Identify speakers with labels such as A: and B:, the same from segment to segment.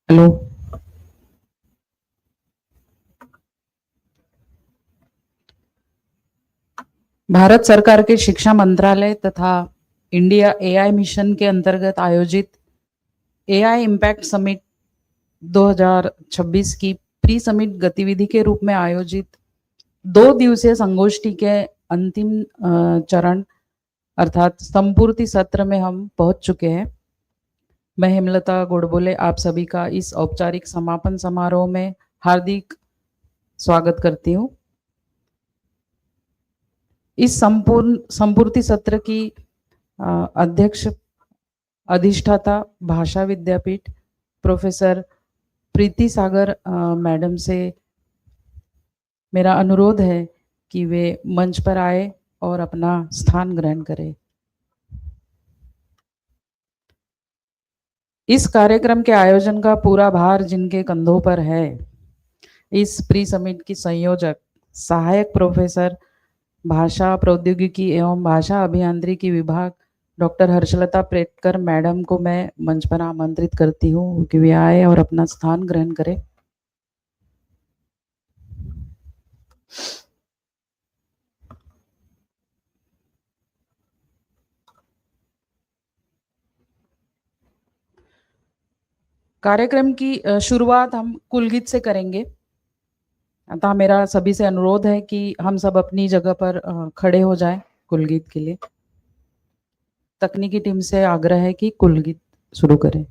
A: Hello. Bharat सरकार के शिक्षा मंत्रालय तथा इंडिया एआई मिशन के अंतर्गत आयोजित एआई इम्पैक्ट समिट 2026 की प्री समिट गतिविधि के रूप में आयोजित 2 दिवसीय संगोष्ठी के अंतिम चरण अर्थात संपूर्ति सत्र में हम पहुंच चुके हैं। मैं हेमलता गोडबोले आप सभी का इस औपचारिक समापन समारोह में हार्दिक स्वागत करती हूँ। इस संपूर्ति सत्र की अध्यक्ष अधिष्ठाता भाषा विद्यापीठ प्रोफेसर प्रीति सागर मैडम से मेरा अनुरोध है कि वे मंच पर आए और अपना स्थान ग्रहण करें। इस कार्यक्रम के आयोजन का पूरा भार जिनके कंधों पर है, इस प्री समिट की संयोजक सहायक प्रोफेसर भाषा प्रौद्योगिकी एवं भाषा अभियांत्रिकी विभाग डॉक्टर हर्षलता प्रेटकर मैडम को मैं मंच पर आमंत्रित करती हूँ कि वे आए और अपना स्थान ग्रहण करें। कार्यक्रम की शुरुआत हम कुलगीत से करेंगे। अतः मेरा सभी से अनुरोध है कि हम सब अपनी जगह पर खड़े हो जाएं कुलगीत के लिए। तकनीकी टीम से आग्रह है कि कुलगीत शुरू करें।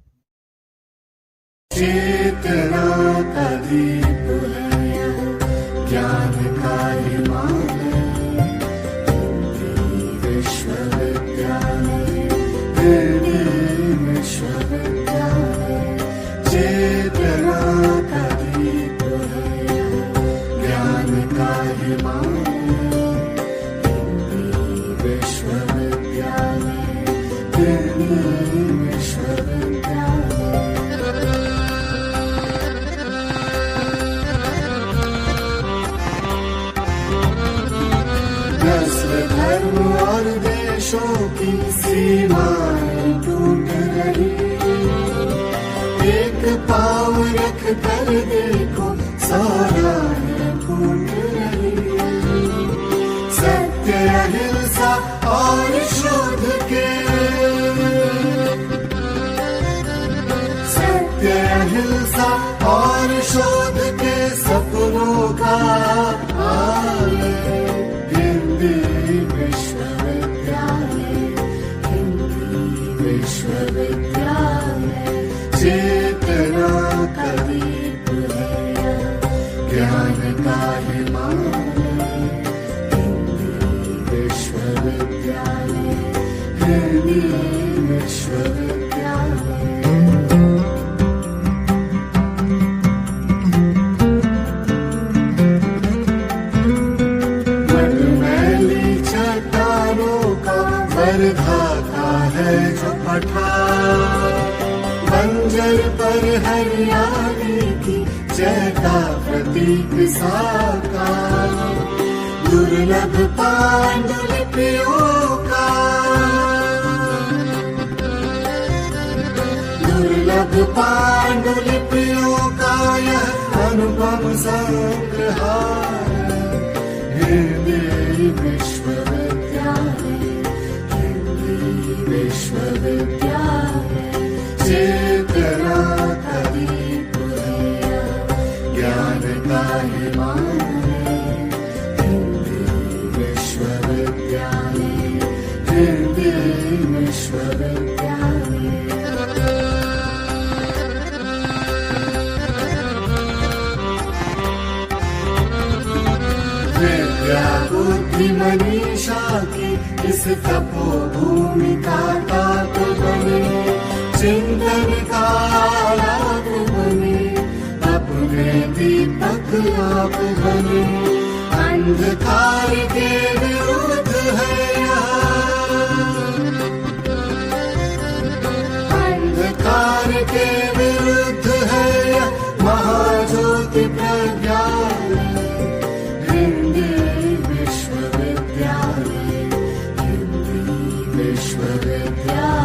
B: चेतना का दीप है, ज्ञान का हिमालय, विश्वविद्यालय, विश्वविद्यालय। चेतना का दीप है, ज्ञान का हिमालय, विश्वविद्यालय, धर्म और देशों की सीमाएं टूट रही, एक पाँव रख कर देखो सारा फूट रही। सत्य अहिंसा और शोध के, सत्य अहिंसा और शोध के सपनों का विश्वविद्यालय। चेतना का दीप है, ज्ञान का हिमालय, विश्वविद्यालय, विश्वविद्यालय। मधुमैली चट्टानों का वर्धाता है जो पठार, बंजर पर हरियाली की जय का प्रतीक साकार। दुर्लभ पांडुलिपियों का, दुर्लभ पांडुलिपियों का यह अनुपम संग्रहार। हिंदी विश्वविद्यालय, विश्वविद्यालय। चेतना का दीप है, ज्ञान का हिमालय, विश्वविद्यालय, विश्वविद्यालय। विद्या बुद्धि मनीषा की इस तपोभूमि का ताप बने, चिंतन का आलाप बने, अपने दीपक आप बने। अंधकार के विरुद्ध है अंधकार के विरुद्ध है महाज्योति प्रज्ञालय। हिंदी विश्वविद्यालय, विश्वविद्यालय।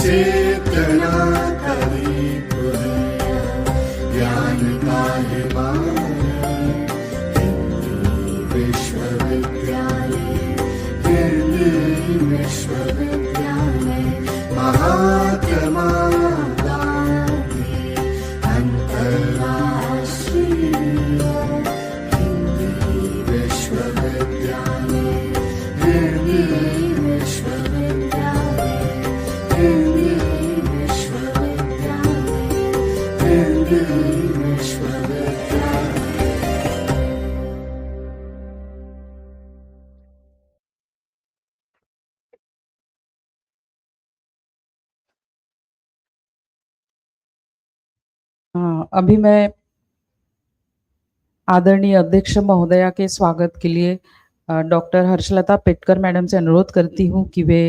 B: चेतना का दीप है, विश्वविद्यालय महात्मा गांधी अंतर्राष्ट्रीय हिंदी विश्वविद्यालय हिंदी विश्वविद्यालय हिंदी विश्वविद्यालय हिंदी विश्वविद्यालय।
A: अभी मैं आदरणीय अध्यक्ष महोदया के स्वागत के लिए डॉक्टर हर्षलता पेटकर मैडम से अनुरोध करती हूँ कि वे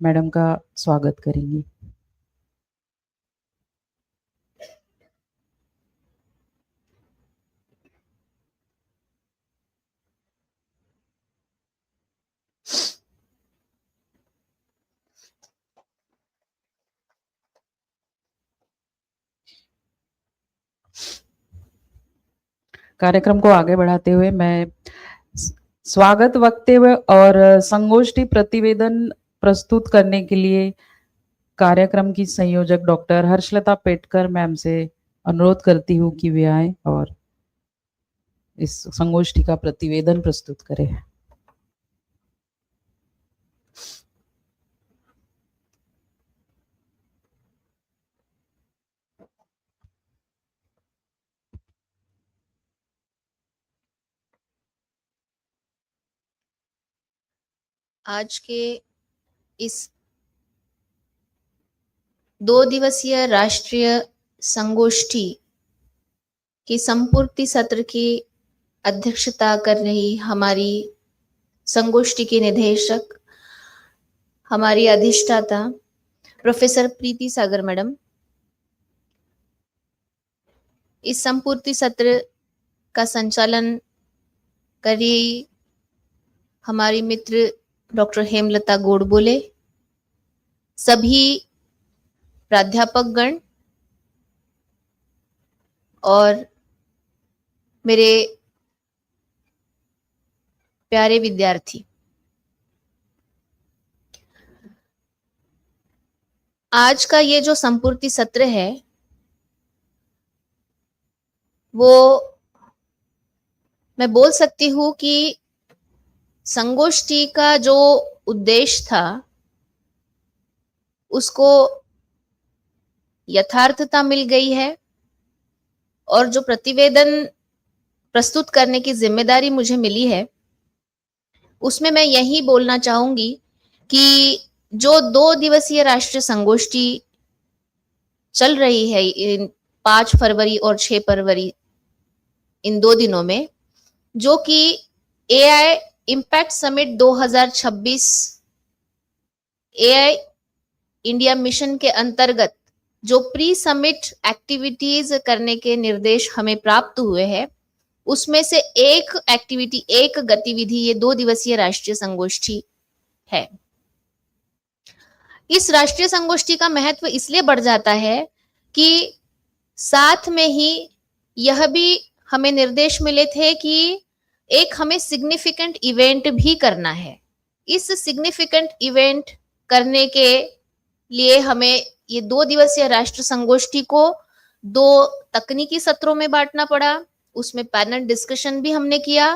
A: मैडम का स्वागत करेंगी। कार्यक्रम को आगे बढ़ाते हुए मैं स्वागत वक्तव्य और संगोष्ठी प्रतिवेदन प्रस्तुत करने के लिए कार्यक्रम की संयोजक डॉक्टर हर्षलता पेटकर मैम से अनुरोध करती हूँ कि वे आए और इस संगोष्ठी का प्रतिवेदन प्रस्तुत करें।
C: आज के इस 2 दिवसीय राष्ट्रीय संगोष्ठी की संपूर्ति सत्र की अध्यक्षता कर रही हमारी संगोष्ठी की निदेशक, हमारी अधिष्ठाता प्रोफेसर प्रीति सागर मैडम, इस संपूर्ति सत्र का संचालन करी हमारी मित्र डॉक्टर हेमलता गोडबोले, सभी प्राध्यापक गण और मेरे प्यारे विद्यार्थी। आज का ये जो संपूर्ति सत्र है वो मैं बोल सकती हूँ कि संगोष्ठी का जो उद्देश्य था उसको यथार्थता मिल गई है और जो प्रतिवेदन प्रस्तुत करने की जिम्मेदारी मुझे मिली है उसमें मैं यही बोलना चाहूंगी कि जो 2 दिवसीय राष्ट्रीय संगोष्ठी चल रही है इन 5 फरवरी और 6 फरवरी इन 2 दिनों में, जो कि AI impact summit 2026 AI India mission के अंतर्गत जो प्री समिट एक्टिविटीज करने के निर्देश हमें प्राप्त हुए हैं, उसमें से एक एक्टिविटी, एक गतिविधि ये 2 दिवसीय राष्ट्रीय संगोष्ठी है। इस राष्ट्रीय संगोष्ठी का महत्व इसलिए बढ़ जाता है कि साथ में ही यह भी हमें निर्देश मिले थे कि एक हमें सिग्निफिकेंट इवेंट भी करना है। इस सिग्निफिकेंट इवेंट करने के लिए हमें ये 2 दिवसीय राष्ट्रीय संगोष्ठी को 2 तकनीकी सत्रों में बांटना पड़ा। उसमें पैनल डिस्कशन भी हमने किया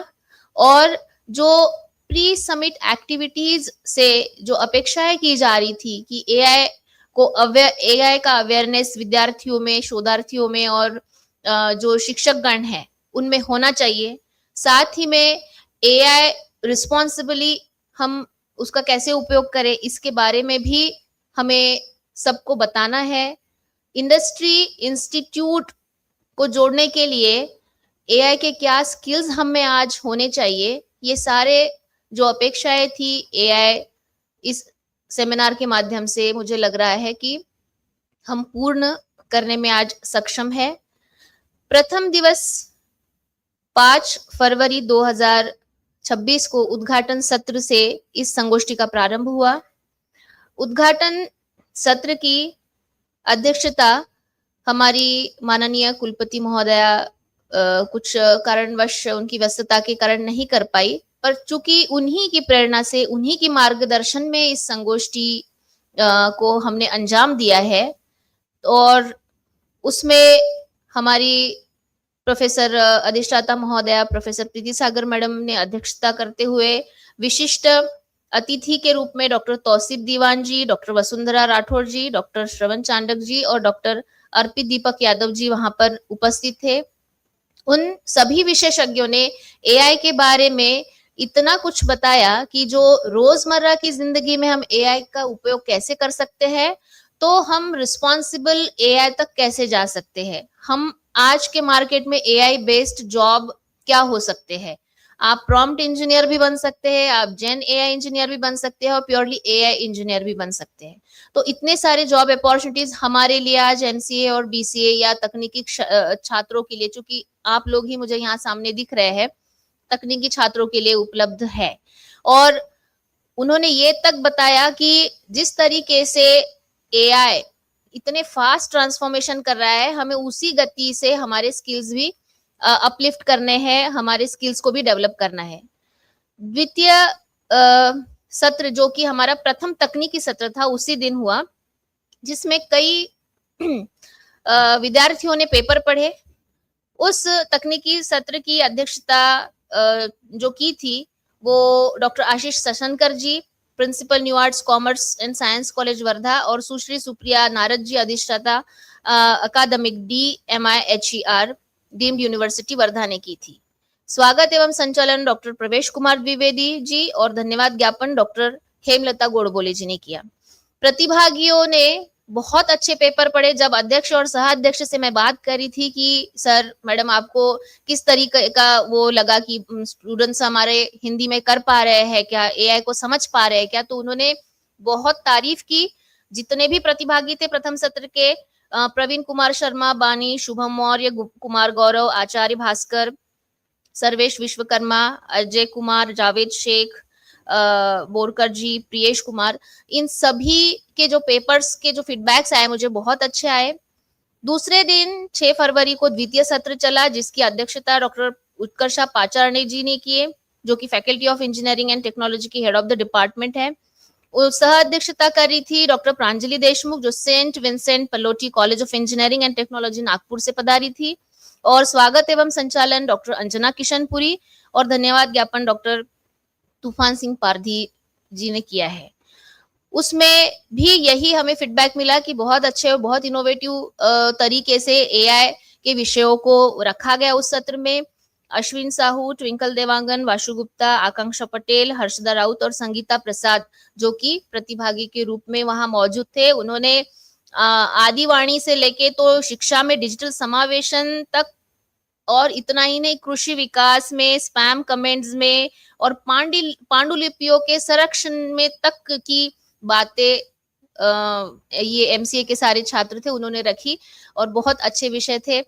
C: और जो प्री समिट एक्टिविटीज से जो अपेक्षाएं की जा रही थी कि एआई का अवेयरनेस विद्यार्थियों में, शोधार्थियों में और जो शिक्षक गण है उनमें होना चाहिए। साथ ही में एआई रिस्पॉन्सिबली हम उसका कैसे उपयोग करें इसके बारे में भी हमें सबको बताना है। इंडस्ट्री इंस्टीट्यूट को जोड़ने के लिए एआई के क्या स्किल्स हमें आज होने चाहिए, ये सारे जो अपेक्षाएं थी एआई इस सेमिनार के माध्यम से मुझे लग रहा है कि हम पूर्ण करने में आज सक्षम है। प्रथम दिवस 5 फरवरी 2026 को उद्घाटन सत्र से इस संगोष्ठी का प्रारंभ हुआ। उद्घाटन सत्र की अध्यक्षता हमारी माननीय कुलपति महोदया कुछ कारणवश उनकी व्यस्तता के कारण नहीं कर पाई, पर चूंकि उन्हीं की प्रेरणा से, उन्हीं की मार्गदर्शन में इस संगोष्ठी को हमने अंजाम दिया है। और उसमें हमारी प्रोफेसर अधिष्ठाता महोदया प्रोफेसर प्रीति सागर मैडम ने अध्यक्षता करते हुए विशिष्ट अतिथि के रूप में डॉक्टर तौसीफ दीवान जी, डॉक्टर वसुंधरा राठौर जी, डॉक्टर श्रवण चांडक जी और डॉक्टर अर्पित दीपक यादव जी वहां पर उपस्थित थे। उन सभी विशेषज्ञों ने एआई के बारे में इतना कुछ बताया कि जो रोजमर्रा की जिंदगी में हम एआई का उपयोग कैसे कर सकते हैं, तो हम रिस्पॉन्सिबल एआई तक कैसे जा सकते हैं, हम आज के मार्केट में एआई बेस्ड जॉब क्या हो सकते हैं। आप प्रॉम्प्ट इंजीनियर भी बन सकते हैं, आप जेन एआई इंजीनियर भी बन सकते हैं और प्योरली एआई इंजीनियर भी बन सकते हैं। तो इतने सारे जॉब अपॉर्चुनिटीज हमारे लिए आज एमसीए और बीसीए या तकनीकी छात्रों के लिए, चूंकि आप लोग ही मुझे यहाँ सामने दिख रहे हैं, तकनीकी छात्रों के लिए उपलब्ध है। और उन्होंने ये तक बताया कि जिस तरीके से एआई इतने फास्ट ट्रांसफॉर्मेशन कर रहा है, हमें उसी गति से हमारे स्किल्स भी अपलिफ्ट करने हैं, हमारे स्किल्स को भी डेवलप करना है। द्वितीय सत्र जो कि हमारा प्रथम तकनीकी सत्र था उसी दिन हुआ, जिसमें कई विद्यार्थियों ने पेपर पढ़े। उस तकनीकी सत्र की अध्यक्षता जो की थी वो doctor Ashish Sashankar ji, principal new arts commerce and science college Wardha, और सुश्री सुप्रिया नारद जी, अधिष्ठाता अकादमिक DMIHER डीम्ड यूनिवर्सिटी वर्धा ने की थी। स्वागत एवं संचालन डॉक्टर प्रवेश कुमार द्विवेदी जी और धन्यवाद ज्ञापन डॉक्टर हेमलता गोडबोले जी ने किया। प्रतिभागियों ने बहुत अच्छे पेपर पढ़े। जब अध्यक्ष और सहाध्यक्ष से मैं बात करी थी कि सर मैडम आपको किस तरीके का वो लगा कि स्टूडेंट्स हमारे हिंदी में कर पा रहे हैं क्या, एआई को समझ पा रहे हैं क्या, तो उन्होंने बहुत तारीफ की। जितने भी प्रतिभागी थे प्रथम सत्र के, प्रवीण कुमार शर्मा, बानी, शुभम मौर्य, कुमार गौरव, आचार्य भास्कर, सर्वेश विश्वकर्मा, अजय कुमार, जावेद शेख, बोरकर जी, प्रियेश कुमार, इन सभी के जो पेपर्स के जो फीडबैक्स आए मुझे बहुत अच्छे आए। दूसरे दिन 6 फरवरी को द्वितीय सत्र चला, जिसकी अध्यक्षता डॉक्टर उत्कर्षा पाचारणे जी ने किए, जो कि faculty of engineering and technology की हेड ऑफ द डिपार्टमेंट है। सह अध्यक्षता कर रही थी डॉक्टर प्रांजलि देशमुख, जो saint Vincent Pallotti college of engineering and technology Nagpur से पधारी थी। और स्वागत एवं संचालन डॉक्टर अंजना किशनपुरी और धन्यवाद ज्ञापन डॉक्टर तूफान सिंह पारधी जी ने किया है। उसमें भी यही हमें फीडबैक मिला कि बहुत अच्छे और बहुत इनोवेटिव तरीके से एआई के विषयों को रखा गया उस सत्र में। अश्विन साहू, ट्विंकल देवांगन, वाशु गुप्ता, आकांक्षा पटेल, हर्षदा राउत और संगीता प्रसाद, जो कि प्रतिभागी के रूप में वहां मौजूद थे, उन्होंने आदिवाणी से लेके तो शिक्षा में डिजिटल समावेशन तक, और इतना ही नहीं, कृषि विकास में, स्पैम कमेंट्स में और पांडुलिपियों के संरक्षण में तक की बातें ये एमसीए के सारे छात्र थे उन्होंने रखी और बहुत अच्छे विषय थे।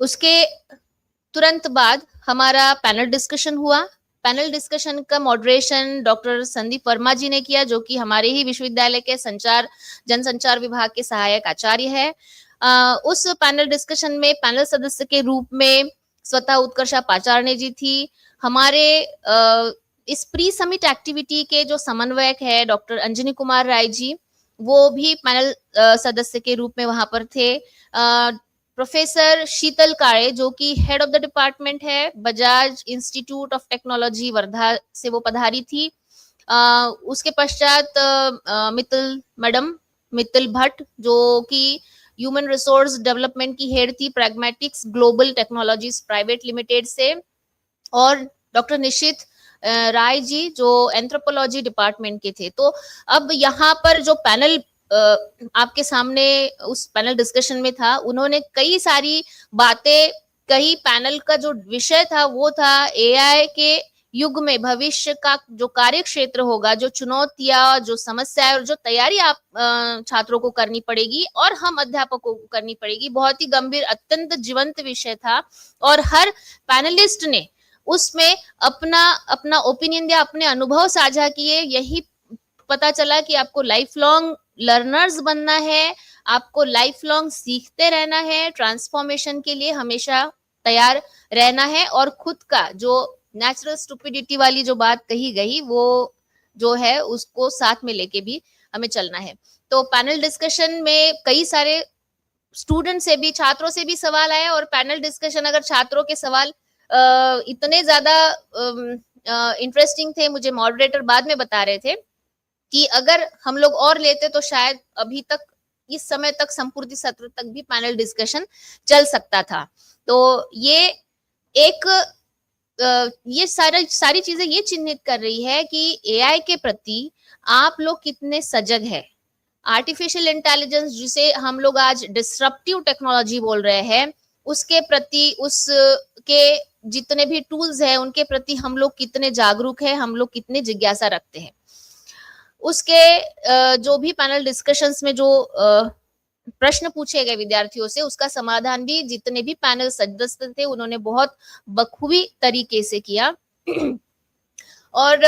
C: उसके तुरंत बाद हमारा पैनल डिस्कशन हुआ। पैनल डिस्कशन का मॉडरेशन डॉक्टर संदीप वर्मा जी ने किया, जो कि हमारे ही विश्वविद्यालय के जनसंचार विभाग के सहायक आचार्य है। उस पैनल डिस्कशन में पैनल सदस्य के रूप में स्वतः उत्कर्षा पाचारणे जी थी। हमारे इस प्री समिट एक्टिविटी के जो समन्वयक है डॉक्टर अंजनी कुमार राय जी, वो भी पैनल सदस्य के रूप में वहां पर थे। प्रोफेसर शीतल काळे, जो कि हेड ऑफ द डिपार्टमेंट है, Bajaj institute of technology Wardha से वो पधारी थी। उसके पश्चात मित्तल भट्ट, जो कि ह्यूमन रिसोर्स डेवलपमेंट की हेड थी pragmatics global technologies private limited से, और डॉक्टर निशित राय जी जो एंथ्रोपोलॉजी डिपार्टमेंट के थे। तो अब यहाँ पर जो पैनल आपके सामने उस पैनल डिस्कशन में था, उन्होंने कई सारी बातें कही। पैनल का जो विषय था वो था एआई के युग में भविष्य का जो कार्य क्षेत्र होगा, जो चुनौतियां, जो समस्याएं और जो तैयारी आप छात्रों को करनी पड़ेगी और हम अध्यापकों को करनी पड़ेगी, बहुत ही गंभीर, अत्यंत जीवंत विषय था। और हर पैनलिस्ट ने उसमें अपना ओपिनियन दिया, अपने अनुभव साझा किए। यही पता चला कि आपको लाइफ लॉन्ग लर्नर्स बनना है, आपको लाइफ लॉन्ग सीखते रहना है, ट्रांसफॉर्मेशन के लिए हमेशा तैयार रहना है और खुद का जो नेचुरल स्टुपिडिटी वाली जो बात कही गई वो जो है उसको साथ में लेके भी हमें चलना है। तो पैनल डिस्कशन में कई सारे स्टूडेंट से भी, छात्रों से भी सवाल आया, और पैनल डिस्कशन अगर छात्रों के सवाल इतने ज्यादा इंटरेस्टिंग थे, मुझे मॉडरेटर बाद में बता रहे थे कि अगर हम लोग और लेते तो शायद अभी तक इस समय तक संपूर्ण सत्र तक भी पैनल डिस्कशन चल सकता था। तो ये एक ये सारी चीजें ये चिन्हित कर रही है कि एआई के प्रति आप लोग कितने सजग है। आर्टिफिशियल इंटेलिजेंस जिसे हम लोग आज डिस्रप्टिव टेक्नोलॉजी बोल रहे हैं, उसके प्रति, उसके जितने भी टूल्स हैं उनके प्रति हम लोग कितने जागरूक हैं, हम लोग कितने जिज्ञासा रखते हैं। उसके जो भी पैनल डिस्कशंस में जो प्रश्न पूछे गए विद्यार्थियों से, उसका समाधान भी जितने भी पैनल सदस्य थे उन्होंने बहुत बखूबी तरीके से किया। और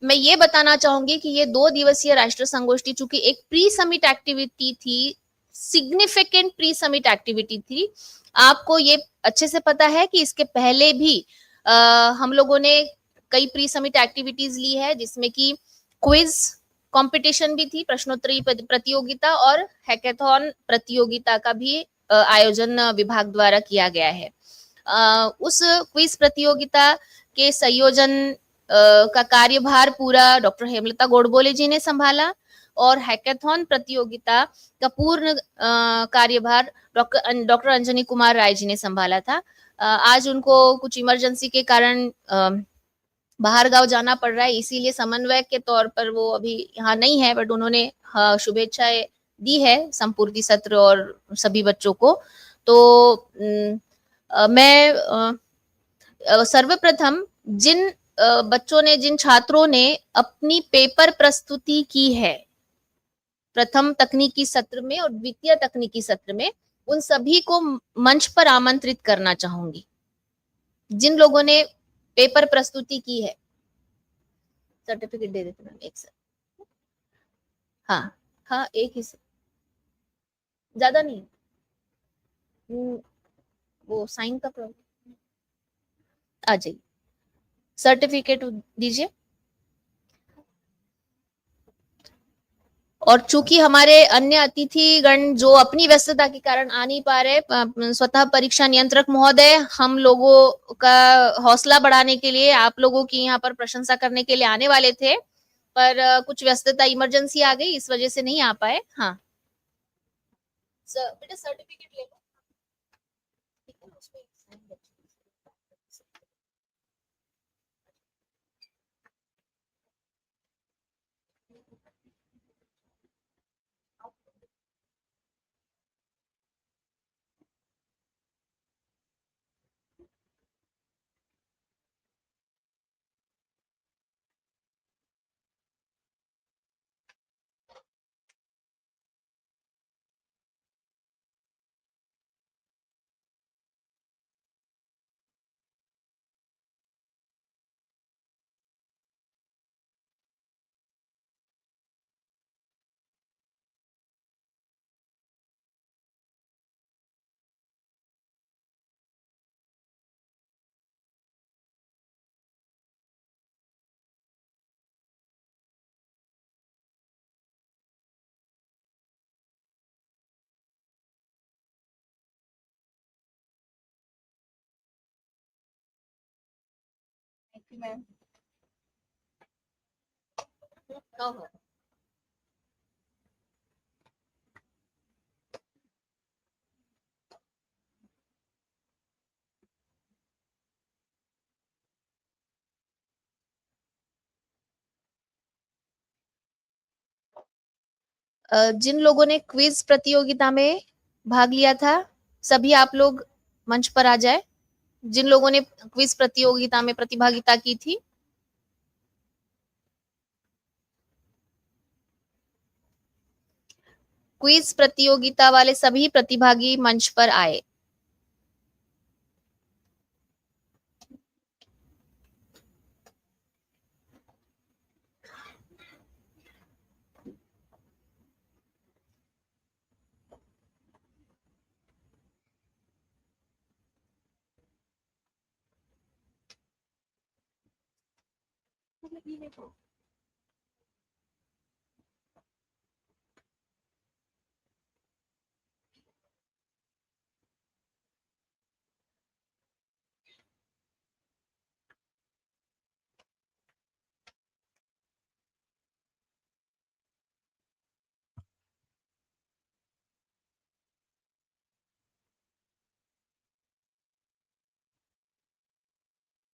C: मैं ये बताना चाहूंगी कि ये 2 दिवसीय राष्ट्रीय संगोष्ठी चूंकि एक प्री समिट एक्टिविटी थी, सिग्निफिकेंट प्री समिट एक्टिविटी थी। आपको ये अच्छे से पता है कि इसके पहले भी हम लोगों ने कई प्री समिट एक्टिविटीज ली है, जिसमें कि क्विज कंपटीशन भी थी, प्रश्नोत्तरी प्रतियोगिता और हैकेथॉन प्रतियोगिता का भी आयोजन विभाग द्वारा किया गया है। उस क्विज प्रतियोगिता के संयोजन का कार्यभार पूरा डॉक्टर हेमलता गोडबोले जी ने संभाला, और हैकेथॉन प्रतियोगिता का पूर्ण कार्यभार डॉक्टर अंजनी कुमार राय जी ने संभाला था। आज उनको कुछ इमरजेंसी के कारण बाहर गांव जाना पड़ रहा है, इसीलिए समन्वयक के तौर पर वो अभी यहाँ नहीं है, बट उन्होंने शुभेच्छाएं दी है संपूर्ति सत्र और सभी बच्चों को। तो मैं सर्वप्रथम जिन बच्चों ने, जिन छात्रों ने अपनी पेपर प्रस्तुति की है प्रथम तकनीकी सत्र में और द्वितीय तकनीकी सत्र में, उन सभी को मंच पर आमंत्रित करना चाहूंगी। जिन लोगों ने पेपर प्रस्तुति की है, सर्टिफिकेट दे देते मैम एक सर। हाँ हाँ, एक ही सर, ज्यादा नहीं। वो साइन का प्रॉब्लम, आ जाइए, सर्टिफिकेट दीजिए। और चूंकि हमारे अन्य अतिथिगण जो अपनी व्यस्तता के कारण आ नहीं पा रहे, स्वतः परीक्षा नियंत्रक महोदय हम लोगों का हौसला बढ़ाने के लिए, आप लोगों की यहाँ पर प्रशंसा करने के लिए आने वाले थे, पर कुछ व्यस्तता, इमरजेंसी आ गई, इस वजह से नहीं आ पाए। हाँ सर, बेटा सर्टिफिकेट ले लो। Thank you ma'am. जिन लोगों ने क्विज प्रतियोगिता में भाग लिया था, सभी आप लोग मंच पर आ जाए। जिन लोगों ने क्विज प्रतियोगिता में प्रतिभागिता की थी, क्विज प्रतियोगिता वाले सभी प्रतिभागी मंच पर आए।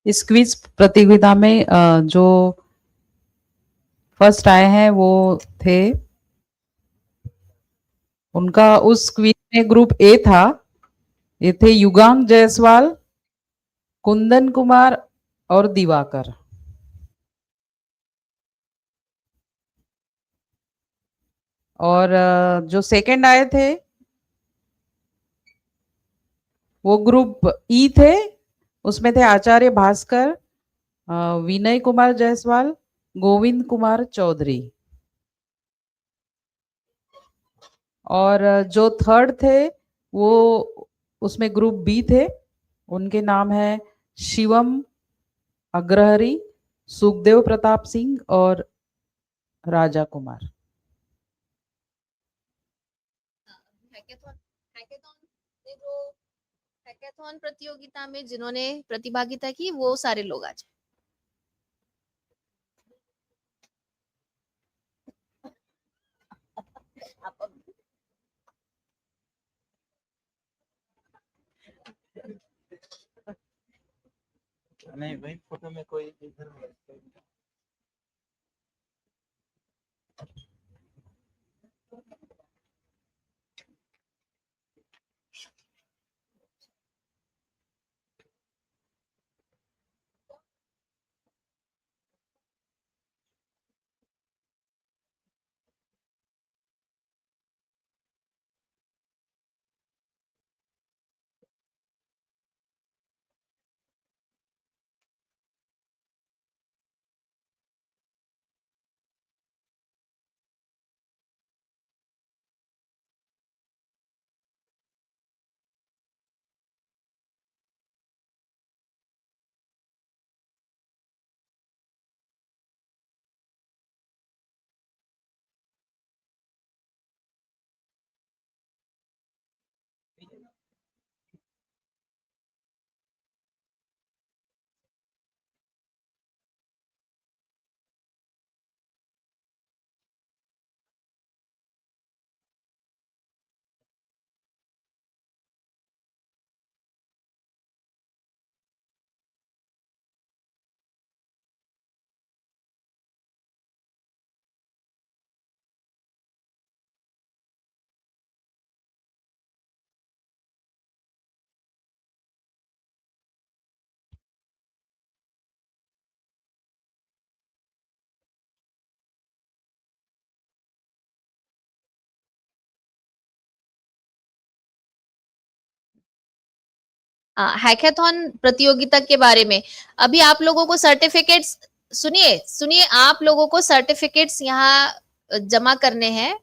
A: इस क्विज प्रतियोगिता में जो फर्स्ट आए हैं वो थे, उनका उस क्विज में ग्रुप ए था, ये थे युगांग जायसवाल, कुंदन कुमार और दिवाकर। और जो सेकंड आए थे वो ग्रुप ई थे, उसमें थे आचार्य भास्कर, विनय कुमार जायसवाल, गोविंद कुमार चौधरी। और जो थर्ड थे वो उसमें ग्रुप बी थे, उनके नाम है शिवम अग्रहरी, सुखदेव प्रताप सिंह और राजा कुमार।
C: हैकेथॉन प्रतियोगिता में जिन्होंने प्रतिभागिता की वो सारे लोग आ जाए।
D: नहीं भाई, फोटो में कोई इधर
C: हैकेथॉन प्रतियोगिता के बारे में अभी आप लोगों को सर्टिफिकेट्स, सुनिए सुनिए, आप लोगों को सर्टिफिकेट्स यहाँ जमा करने हैं,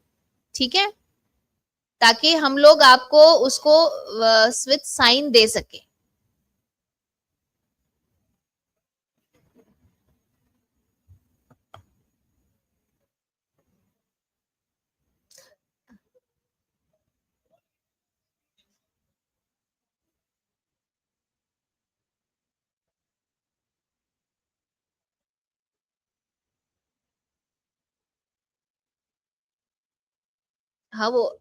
C: ठीक है, ताकि हम लोग आपको उसको विथ साइन दे सके। हाँ, वो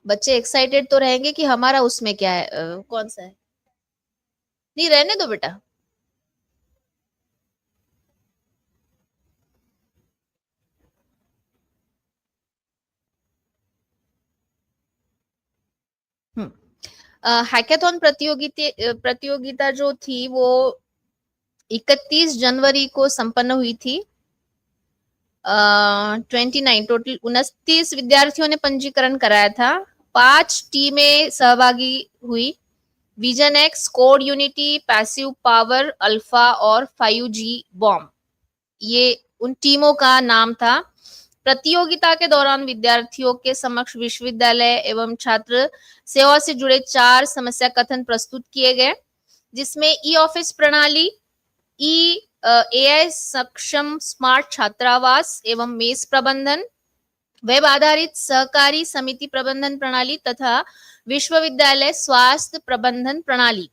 C: बच्चे एक्साइटेड तो रहेंगे कि हमारा उसमें क्या है, कौन सा है। नहीं, रहने दो बेटा। हैकेथॉन प्रतियोगिता जो थी वो 31 जनवरी को संपन्न हुई थी। 29 टोटल 29 विद्यार्थियों ने पंजीकरण कराया था। 5 टीमें सहभागी हुई, vision x, code unity, passive power, alpha और 5G बॉम्ब, ये उन टीमों का नाम था। प्रतियोगिता के दौरान विद्यार्थियों के समक्ष विश्वविद्यालय एवं छात्र सेवा से जुड़े 4 समस्या कथन प्रस्तुत किए गए, जिसमें ई ऑफिस प्रणाली, ई एआई सक्षम स्मार्ट छात्रावास एवं मेस प्रबंधन, वेब आधारित सहकारी समिति प्रबंधन प्रणाली तथा विश्वविद्यालय स्वास्थ्य प्रबंधन प्रणाली,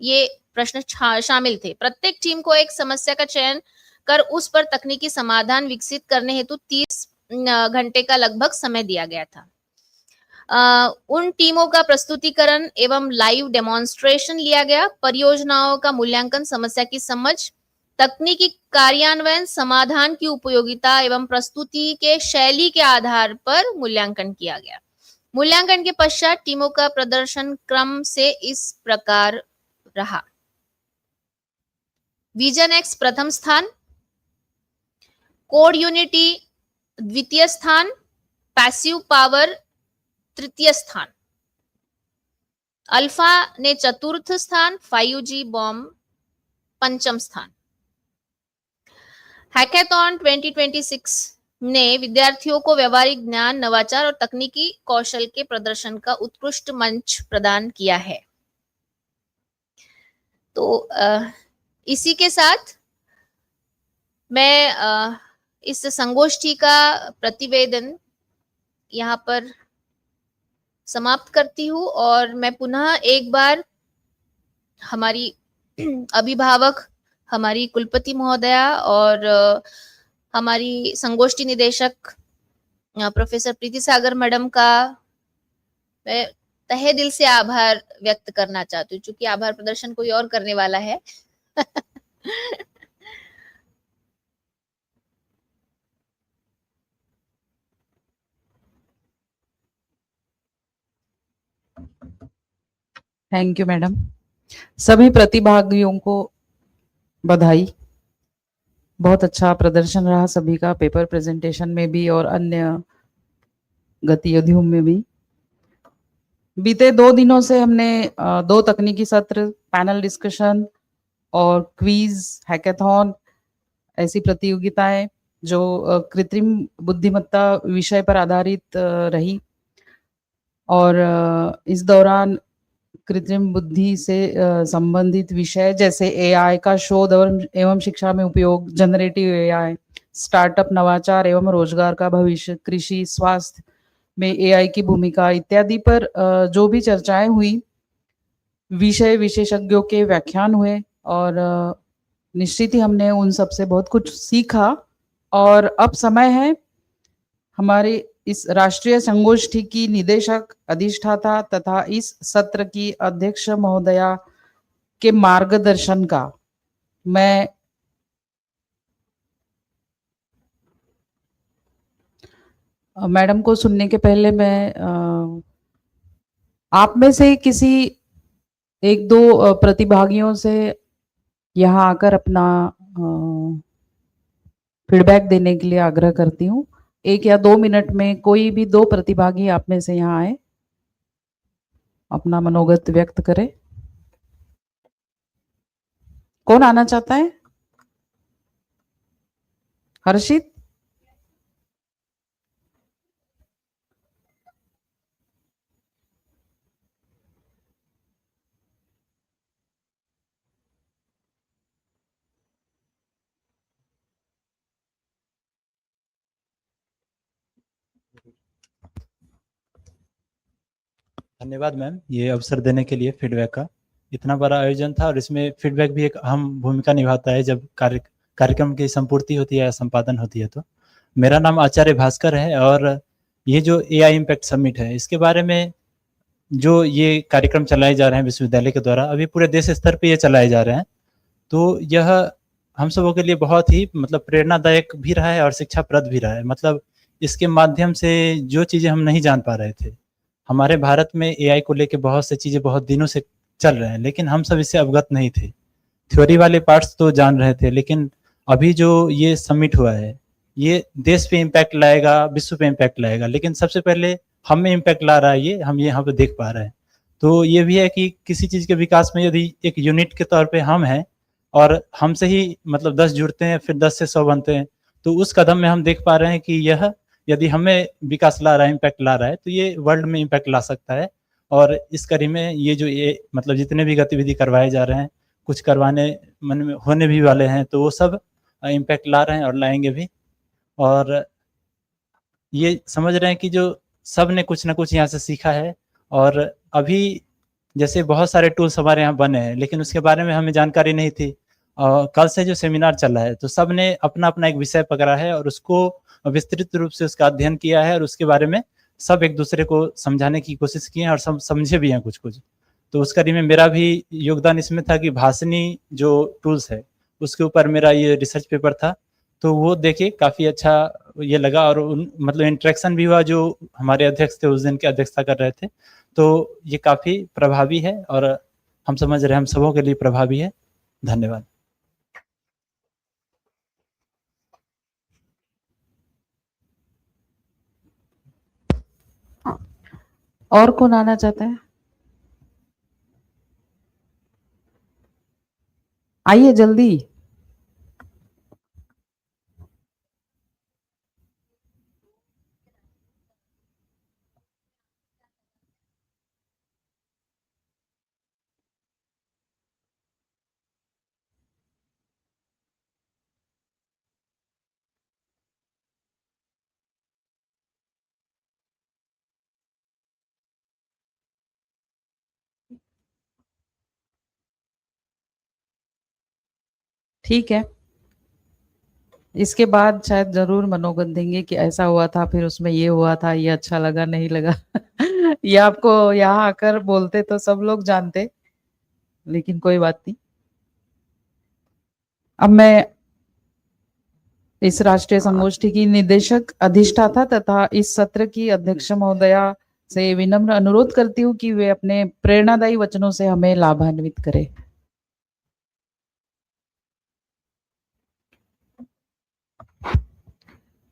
C: ये प्रश्न शामिल थे। प्रत्येक टीम को एक समस्या का चयन कर उस पर तकनीकी समाधान विकसित करने हेतु 30 घंटे का लगभग समय दिया गया था। उन टीमों का प्रस्तुतिकरण एवं लाइव डेमोन्स्ट्रेशन लिया गया। परियोजनाओं का मूल्यांकन, समस्या की समझ, तकनीकी कार्यान्वयन, समाधान की उपयोगिता एवं प्रस्तुति के शैली के आधार पर मूल्यांकन किया गया। मूल्यांकन के पश्चात टीमों का प्रदर्शन क्रम से इस प्रकार रहा। विजन एक्स प्रथम स्थान, कोड यूनिटी द्वितीय स्थान, पैसिव पावर तृतीय स्थान, अल्फा ने चतुर्थ स्थान, 5G बॉम्ब पंचम स्थान। हैकेथॉन 2026 ने विद्यार्थियों को व्यवहारिक ज्ञान, नवाचार और तकनीकी कौशल के प्रदर्शन का उत्कृष्ट मंच प्रदान किया है। तो इसी के साथ मैं इस संगोष्ठी का प्रतिवेदन यहाँ पर समाप्त करती हूँ और मैं पुनः एक बार हमारी अभिभावक, हमारी कुलपति महोदया और हमारी संगोष्ठी निदेशक प्रोफेसर प्रीति सागर मैडम का मैं तहे दिल से आभार व्यक्त करना चाहती हूँ, क्योंकि आभार प्रदर्शन कोई और करने वाला है।
A: Thank you madam. सभी प्रतिभागियों को बधाई। बहुत अच्छा प्रदर्शन रहा सभी का, पेपर प्रेजेंटेशन में भी और अन्य गतिविधियों में भी। बीते 2 दिनों से हमने 2 तकनीकी सत्र, पैनल डिस्कशन और क्विज, हैकेथॉन ऐसी प्रतियोगिताएं जो कृत्रिम बुद्धिमत्ता विषय पर आधारित रही और इस दौरान कृत्रिम बुद्धि से संबंधित विषय जैसे एआई का शोध एवं शिक्षा में उपयोग, जनरेटिव एआई, स्टार्टअप, नवाचार एवं रोजगार का भविष्य, कृषि, स्वास्थ्य में एआई की भूमिका इत्यादि पर जो भी चर्चाएं हुई, विषय विशेषज्ञों के व्याख्यान हुए और निश्चित ही हमने उन सब से बहुत कुछ सीखा। और अब समय है हमारे इस राष्ट्रीय संगोष्ठी की निदेशक, अधिष्ठाता तथा इस सत्र की अध्यक्ष महोदया के मार्गदर्शन का। मैं मैडम को सुनने के पहले मैं आप में से किसी 1-2 प्रतिभागियों से यहाँ आकर अपना फीडबैक देने के लिए आग्रह करती हूँ। 1 या 2 मिनट में कोई भी 2 प्रतिभागी आप में से यहाँ आए, अपना मनोगत व्यक्त करें। कौन आना चाहता है? हर्षित?
D: धन्यवाद मैम, ये अवसर देने के लिए फीडबैक का। इतना बड़ा आयोजन था और इसमें फीडबैक भी एक अहम भूमिका निभाता है जब कार्यक्रम की संपूर्ति होती है या संपादन होती है। तो मेरा नाम आचार्य भास्कर है और ये जो एआई इम्पैक्ट समिट है, इसके बारे में जो ये कार्यक्रम चलाए जा रहे हैं विश्वविद्यालय के द्वारा, अभी पूरे देश स्तर पे ये चलाए जा रहे हैं। तो यह हम सबों के लिए बहुत ही मतलब प्रेरणादायक भी रहा है और शिक्षाप्रद भी रहा है। मतलब इसके माध्यम से जो चीज़ें हम नहीं जान पा रहे थे, हमारे भारत में एआई को लेके बहुत सी चीज़ें बहुत दिनों से चल रहे हैं, लेकिन हम सब इससे अवगत नहीं थे। थ्योरी वाले पार्ट्स तो जान रहे थे, लेकिन अभी जो ये समिट हुआ है, ये देश पे इम्पैक्ट लाएगा, विश्व पे इम्पैक्ट लाएगा, लेकिन सबसे पहले हम में इम्पैक्ट ला रहा है, ये हम यहाँ पे देख पा रहे हैं। तो ये भी है कि किसी चीज़ के विकास में यदि एक यूनिट के तौर पे हम हैं और हमसे ही मतलब 10 जुड़ते हैं, फिर 10 से 100 बनते हैं, तो उस कदम में हम देख पा रहे हैं कि यह यदि हमें विकास ला रहा है, इम्पैक्ट ला रहा है, तो ये वर्ल्ड में इम्पैक्ट ला सकता है। और इस कड़ी में ये जो ये मतलब जितने भी गतिविधि करवाए जा रहे हैं, कुछ करवाने मन में होने भी वाले हैं, तो वो सब इम्पैक्ट ला रहे हैं और लाएंगे भी। और ये समझ रहे हैं कि जो सब ने कुछ ना कुछ यहाँ से सीखा है। और अभी जैसे बहुत सारे टूल्स हमारे यहाँ बने हैं, लेकिन उसके बारे में हमें जानकारी नहीं थी। और कल से जो सेमिनार चल रहा है, तो सब ने अपना अपना एक विषय पकड़ा है और उसको विस्तृत रूप से उसका अध्ययन किया है, और उसके बारे में सब एक दूसरे को समझाने की कोशिश किए हैं और सब समझे भी हैं कुछ कुछ। तो उस कड़ी में मेरा भी योगदान इसमें था कि भाषणी जो टूल्स है उसके ऊपर मेरा ये रिसर्च पेपर था, तो वो देखे काफ़ी अच्छा ये लगा। और मतलब इंटरेक्शन भी हुआ, जो हमारे अध्यक्ष थे उस दिन के अध्यक्षता कर रहे थे, तो ये काफ़ी प्रभावी है और हम समझ रहे हैं हम सबों के लिए प्रभावी है। धन्यवाद।
A: और कौन आना चाहता है? आइए जल्दी। ठीक है, इसके बाद शायद जरूर मनोगत देंगे कि ऐसा हुआ था, फिर उसमें ये हुआ था, ये अच्छा लगा नहीं लगा। ये आपको यहाँ आकर बोलते तो सब लोग जानते, लेकिन कोई बात नहीं। अब मैं इस राष्ट्रीय संगोष्ठी की निदेशक अधिष्ठाता तथा इस सत्र की अध्यक्ष महोदया से विनम्र अनुरोध करती हूँ कि वे अपने प्रेरणादायी वचनों से हमें लाभान्वित करें।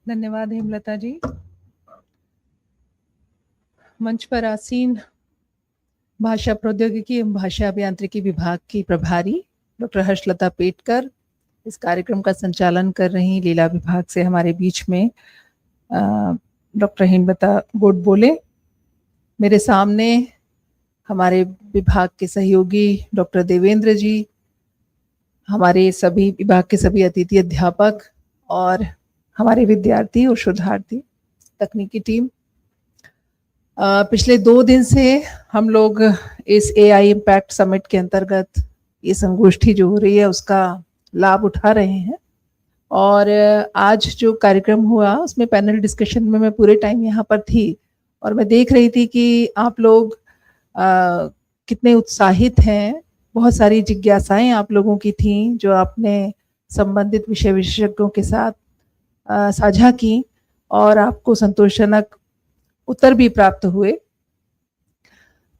E: धन्यवाद हेमलता जी। मंच पर आसीन भाषा प्रौद्योगिकी एवं भाषा अभियांत्रिकी विभाग की प्रभारी डॉक्टर हर्षलता पेटकर, इस कार्यक्रम का संचालन कर रही लीला विभाग से हमारे बीच में डॉक्टर हेमलता गोडबोले। मेरे सामने हमारे विभाग के सहयोगी डॉक्टर देवेंद्र जी, हमारे सभी विभाग के सभी अतिथि अध्यापक और हमारे विद्यार्थी और शोधार्थी, तकनीकी टीम। पिछले 2 दिन से हम लोग इस AI इम्पैक्ट समिट के अंतर्गत ये संगोष्ठी जो हो रही है उसका लाभ उठा रहे हैं। और आज जो कार्यक्रम हुआ उसमें पैनल डिस्कशन में मैं पूरे टाइम यहाँ पर थी और मैं देख रही थी कि आप लोग कितने उत्साहित हैं। बहुत सारी जिज्ञासाएं आप लोगों की थीं जो आपने संबंधित विषय विशेषज्ञों के साथ साझा की और आपको संतोषजनक उत्तर भी प्राप्त हुए।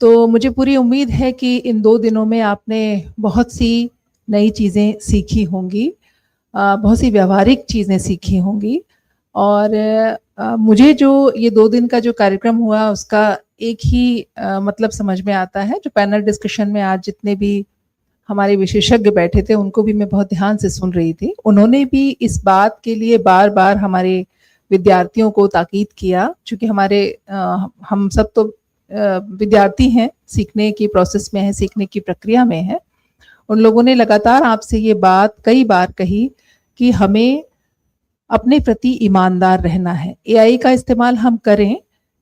E: तो मुझे पूरी उम्मीद है कि इन 2 दिनों में आपने बहुत सी नई चीज़ें सीखी होंगी, बहुत सी व्यावहारिक चीज़ें सीखी होंगी। और मुझे जो ये 2 दिन का जो कार्यक्रम हुआ उसका एक ही मतलब समझ में आता है। जो पैनल डिस्कशन में आज जितने भी हमारे विशेषज्ञ बैठे थे उनको भी मैं बहुत ध्यान से सुन रही थी। उन्होंने भी इस बात के लिए बार बार हमारे विद्यार्थियों को ताकीद किया, क्योंकि हमारे हम सब तो विद्यार्थी हैं, सीखने की प्रोसेस में हैं, सीखने की प्रक्रिया में हैं। उन लोगों ने लगातार आपसे ये बात कई बार कही कि हमें अपने प्रति ईमानदार रहना है। AI का इस्तेमाल हम करें,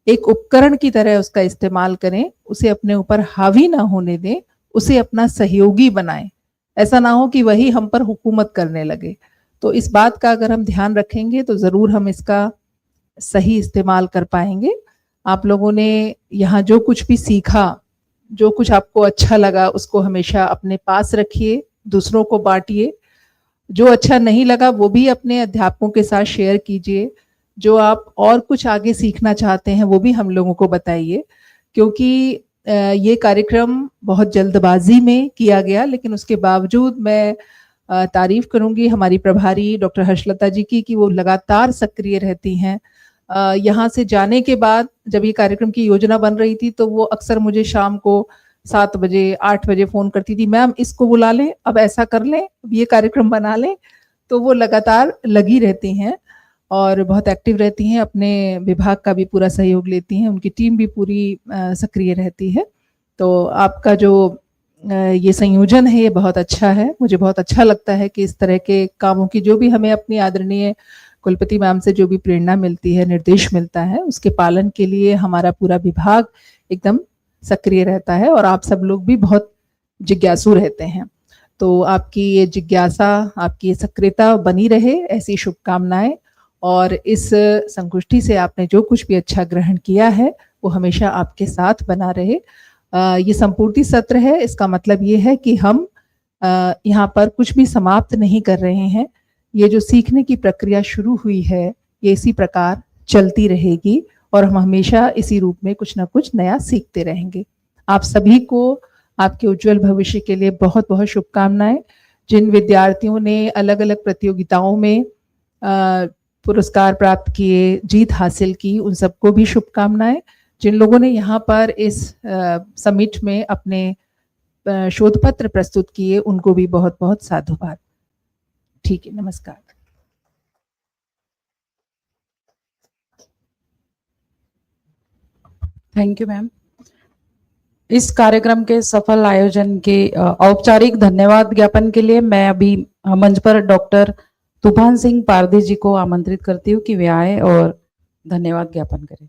E: एक उपकरण की तरह उसका इस्तेमाल करें, उसे अपने ऊपर हावी ना होने दें, उसे अपना सहयोगी बनाएं। ऐसा ना हो कि वही हम पर हुकूमत करने लगे। तो इस बात का अगर हम ध्यान रखेंगे तो ज़रूर हम इसका सही इस्तेमाल कर पाएंगे। आप लोगों ने यहाँ जो कुछ भी सीखा, जो कुछ आपको अच्छा लगा उसको हमेशा अपने पास रखिए, दूसरों को बांटिए। जो अच्छा नहीं लगा वो भी अपने अध्यापकों के साथ शेयर कीजिए। जो आप और कुछ आगे सीखना चाहते हैं वो भी हम लोगों को बताइए, क्योंकि ये कार्यक्रम बहुत जल्दबाजी में किया गया, लेकिन उसके बावजूद मैं तारीफ करूंगी हमारी प्रभारी डॉक्टर हर्षलता जी की कि वो लगातार सक्रिय रहती हैं। यहाँ से जाने के बाद जब ये कार्यक्रम की योजना बन रही थी तो वो अक्सर मुझे शाम को 7 बजे 8 बजे फ़ोन करती थी, मैम इसको बुला लें, अब ऐसा कर लें, अब ये कार्यक्रम बना लें। तो वो लगातार लगी रहती हैं और बहुत एक्टिव रहती हैं, अपने विभाग का भी पूरा सहयोग लेती हैं, उनकी टीम भी पूरी सक्रिय रहती है। तो आपका जो ये संयोजन है ये बहुत अच्छा है। मुझे बहुत अच्छा लगता है कि इस तरह के कामों की जो भी हमें अपनी आदरणीय कुलपति मैम से जो भी प्रेरणा मिलती है, निर्देश मिलता है, उसके पालन के लिए हमारा पूरा विभाग एकदम सक्रिय रहता है और आप सब लोग भी बहुत जिज्ञासु रहते हैं। तो आपकी ये जिज्ञासा, आपकी ये सक्रियता बनी रहे, ऐसी शुभकामनाएं। और इस संगोष्ठी से आपने जो कुछ भी अच्छा ग्रहण किया है वो हमेशा आपके साथ बना रहे। ये संपूर्ति सत्र है, इसका मतलब ये है कि हम यहाँ पर कुछ भी समाप्त नहीं कर रहे हैं। ये जो सीखने की प्रक्रिया शुरू हुई है ये इसी प्रकार चलती रहेगी और हम हमेशा इसी रूप में कुछ ना कुछ नया सीखते रहेंगे। आप सभी को आपके उज्जवल भविष्य के लिए बहुत बहुत शुभकामनाएं। जिन विद्यार्थियों ने अलग अलग प्रतियोगिताओं में पुरस्कार प्राप्त किए, जीत हासिल की, उन सबको भी शुभकामनाएं। जिन लोगों ने यहाँ पर इस समिट में अपने शोध पत्र प्रस्तुत किए उनको भी बहुत बहुत साधुवाद। ठीक है, नमस्कार।
A: Thank you ma'am. इस कार्यक्रम के सफल आयोजन के औपचारिक धन्यवाद ज्ञापन के लिए मैं अभी मंच पर डॉक्टर तूफान सिंह पारधी जी को आमंत्रित करती हूँ कि वे आए और धन्यवाद ज्ञापन करें।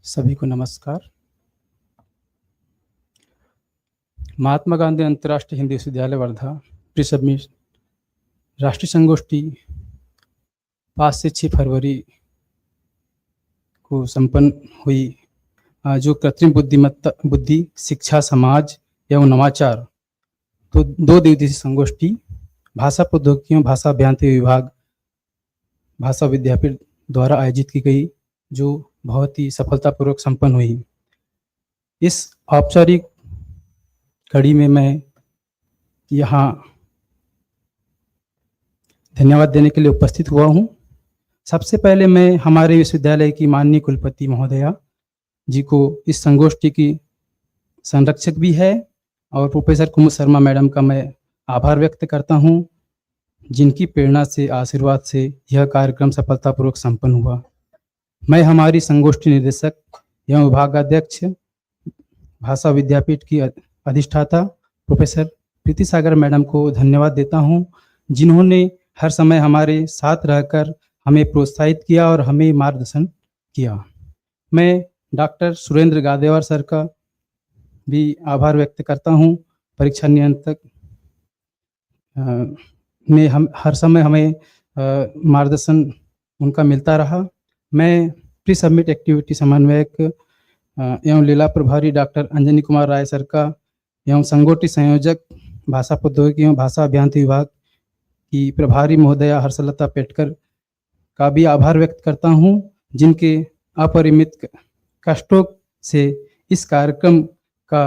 F: सभी को नमस्कार। महात्मा गांधी अंतर्राष्ट्रीय हिंदी विश्वविद्यालय वर्धा प्री सबमिट राष्ट्रीय संगोष्ठी 5 से 6 फरवरी को संपन्न हुई, जो कृत्रिम बुद्धि शिक्षा समाज एवं नवाचार तो 2 दिवसीय संगोष्ठी भाषा प्रौद्योगिकियों भाषा अभियांत्रिकी विभाग भाषा विद्यापीठ द्वारा आयोजित की गई, जो बहुत ही सफलतापूर्वक संपन्न हुई। इस औपचारिक कड़ी में मैं यहाँ धन्यवाद देने के लिए उपस्थित हुआ हूँ। सबसे पहले मैं हमारे विश्वविद्यालय की माननीय कुलपति महोदया जी को इस संगोष्ठी की संरक्षक भी है और प्रोफेसर कुमुद शर्मा मैडम का मैं आभार व्यक्त करता हूँ, जिनकी प्रेरणा से आशीर्वाद से यह कार्यक्रम सफलतापूर्वक संपन्न हुआ। मैं हमारी संगोष्ठी निदेशक एवं विभागाध्यक्ष भाषा विद्यापीठ की अधिष्ठाता प्रोफेसर प्रीति सागर मैडम को धन्यवाद देता हूं, जिन्होंने हर समय हमारे साथ रहकर हमें प्रोत्साहित किया और हमें मार्गदर्शन किया। मैं डॉक्टर सुरेंद्र गादेवार सर का भी आभार व्यक्त करता हूं। परीक्षा नियंत्रक में हम हर समय हमें मार्गदर्शन उनका मिलता रहा। मैं प्री सबमिट एक्टिविटी समन्वयक एवं लीला प्रभारी डॉक्टर अंजनी कुमार राय सर का एवं संगोष्ठी संयोजक भाषा प्रौद्योगिकी एवं भाषा अभियांत्रिकी विभाग की प्रभारी महोदया हर्षलता पेटकर का भी आभार व्यक्त करता हूं, जिनके अपरिमित कष्टों से इस कार्यक्रम का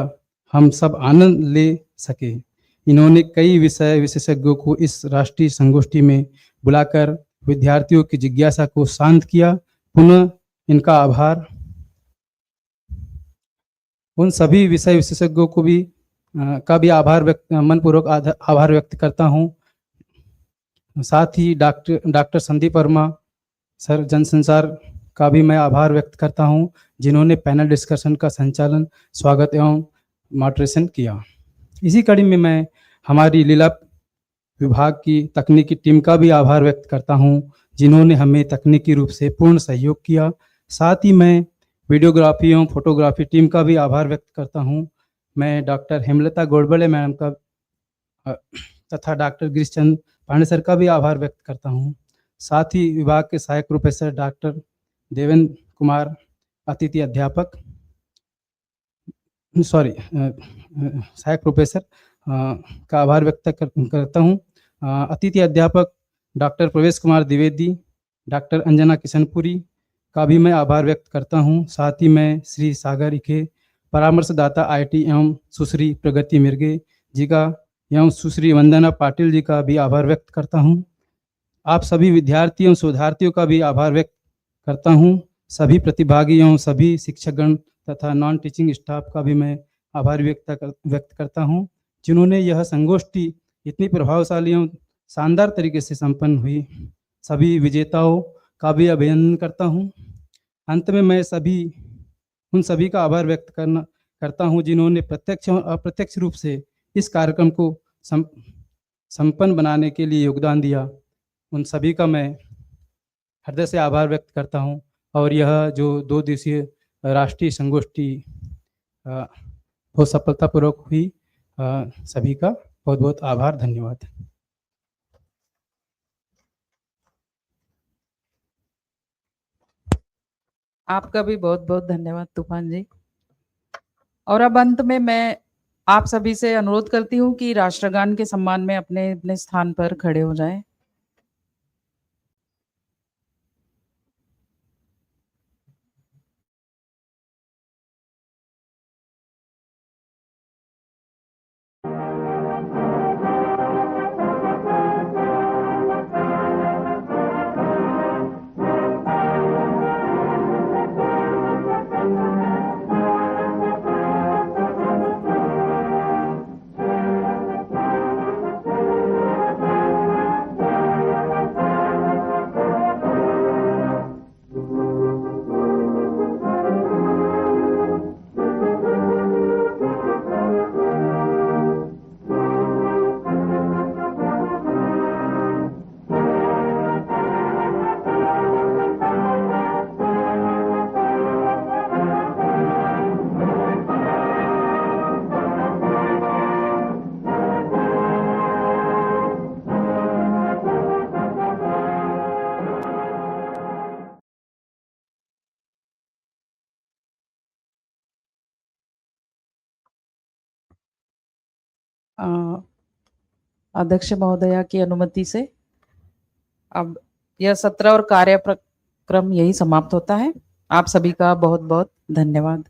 F: हम सब आनंद ले सके। इन्होंने कई विषय विशेषज्ञों को इस राष्ट्रीय संगोष्ठी में बुलाकर विद्यार्थियों की जिज्ञासा को शांत किया। पुनः इनका आभार। उन सभी विषय विशेषज्ञों को भी का भी मनपूर्वक आभार व्यक्त करता हूं। साथ ही डॉक्टर संदीप वर्मा सर जनसंचार का भी मैं आभार व्यक्त करता हूं, जिन्होंने पैनल डिस्कशन का संचालन स्वागत एवं मॉडरेशन किया। इसी कड़ी में मैं हमारी लीला विभाग की तकनीकी टीम का भी आभार व्यक्त करता हूं, जिन्होंने हमें तकनीकी रूप से पूर्ण सहयोग किया। साथ ही मैं वीडियोग्राफी एवं फोटोग्राफी टीम का भी आभार व्यक्त करता हूं। मैं डॉक्टर हेमलता गोडबले मैडम का तथा डॉक्टर गिरीशचंद पांडे सर का भी आभार व्यक्त करता हूं। साथ ही विभाग के सहायक प्रोफेसर डॉक्टर देवेंद्र कुमार अतिथि अध्यापक सहायक प्रोफेसर का आभार व्यक्त करता हूं। अतिथि अध्यापक डॉक्टर प्रवेश कुमार द्विवेदी, डॉक्टर अंजना किशनपुरी का भी मैं आभार व्यक्त करता हूं। साथ ही मैं श्री सागर इखे परामर्शदाता आईटी एवं सुश्री प्रगति मिर्गे जी का एवं सुश्री वंदना पाटिल जी का भी आभार व्यक्त करता हूं। आप सभी विद्यार्थियों शोधार्थियों का भी आभार व्यक्त करता हूं। सभी प्रतिभागी एवं सभी शिक्षकगण तथा नॉन टीचिंग स्टाफ का भी मैं आभार व्यक्त करता हूं। जिन्होंने यह संगोष्ठी इतनी प्रभावशाली एवं शानदार तरीके से संपन्न हुई। सभी विजेताओं का भी अभिनंदन करता हूँ। अंत में मैं उन सभी का आभार व्यक्त करता हूँ जिन्होंने प्रत्यक्ष और अप्रत्यक्ष रूप से इस कार्यक्रम को संपन्न बनाने के लिए योगदान दिया। उन सभी का मैं हृदय से आभार व्यक्त करता हूँ और यह जो 2 दिवसीय राष्ट्रीय संगोष्ठी बहुत सफलतापूर्वक हुई। सभी का बहुत बहुत आभार, धन्यवाद।
A: आपका भी बहुत बहुत धन्यवाद तूफान जी। और अब अंत में मैं आप सभी से अनुरोध करती हूँ कि राष्ट्रगान के सम्मान में अपने अपने स्थान पर खड़े हो जाएं। अध्यक्ष महोदया की अनुमति से अब यह सत्र और कार्यक्रम यही समाप्त होता है। आप सभी का बहुत बहुत धन्यवाद।